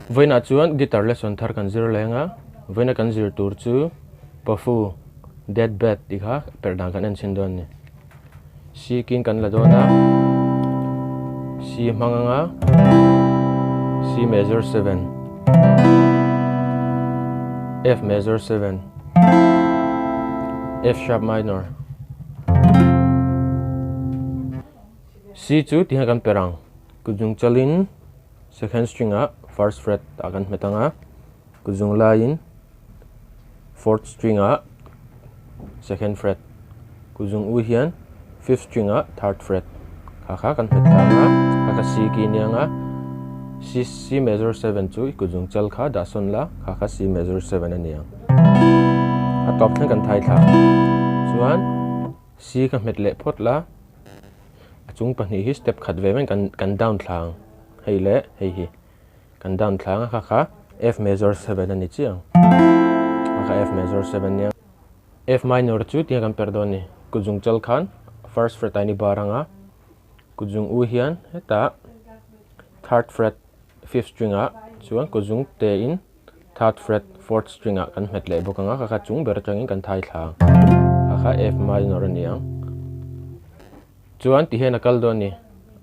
Voina chuan guitar lesson thar kan zir lenga voina kan zir tur chu Pafu Deadbed tikha perdang kan enchin don ni C king kan la dona C manganga C major 7 F major 7 F sharp minor C chu tiha kan perang kujung chalin second string a first fret akan metanga kujung lain fourth string a second fret kujung u hian fifth string a third fret kha kan metanga kha C ki nianga C major 7 chu kujung chal kha da son la kha C major 7 ania a top thang kan thai tha chuan C ka met le phot la chung pahnih hi step khat ve men kan down thlang hei le hei hi kan down thlang kha F major 7 ani chiang kha F major 7 nia F minor chu tia kan perdoni kujung chal khan first fret ani baranga kujung u hian heta third fret fifth string a chuan kujung te in third fret fourth string a kan met le bokanga kha chung ber tangin kan thai thlang kha F minor aniang chuan ti hena kal doni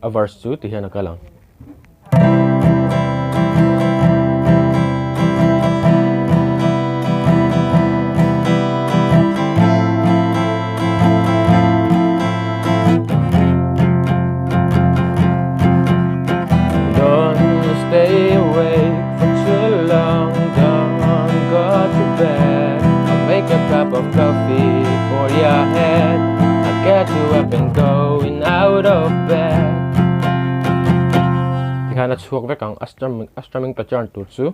a verse chu ti hena kalang cup of coffee for your head. I get you up and going out of bed. Tikana chuak vek ang strumming pattern tu chu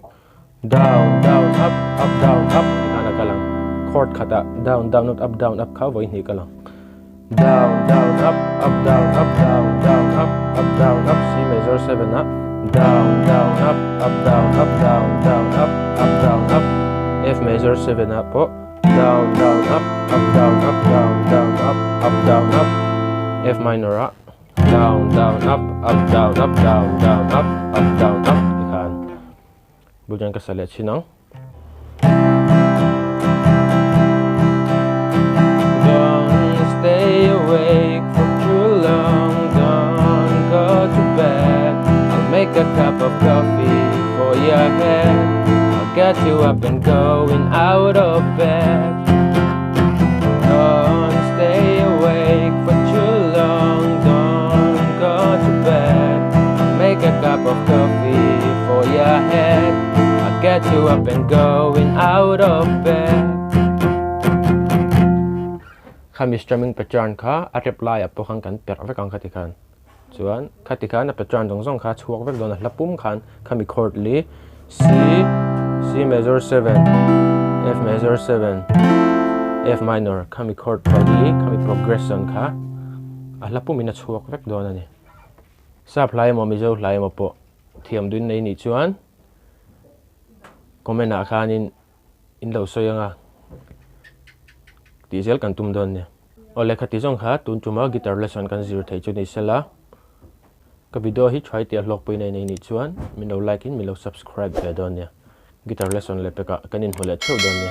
down down up up down up tikana kalang chord khata down down up kha voi ni kalang down down up down up down down up down up C major 7 up down down up down up down down up down up F major 7 up po down down up down down down up F minor up down down up down down up down up ikan bujan kasalet sinang don't stay awake for too long, don't go to bed, I'll make a cup of coffee for your head, get you up and going out of bed. Don't stay awake for too long, don't go to bed. Make a cup of coffee for your head, I'll get you up and going out of bed. Kami strumming pattern kha a reply a pokhang kan per vek ang khatikan chuan khatikan a pattern dongzong kha chuak vek don lapum khan kami chord li C major 7 F major 7 F minor kami chord pali kami progression kha alapu mina chuak vek don ani sa play mo mi zo hlai mo po thiam duin nei ni chuan comment a khanin in lo soyanga tizel kan tum don ne ole khati jong kha tun tuma guitar lesson kan zir thei chu ni sela ka video hi try ti lok pui nei ni chuan min lo like in min lo subscribe ve don ne guitar lesson le peka kanin hole cheu don ne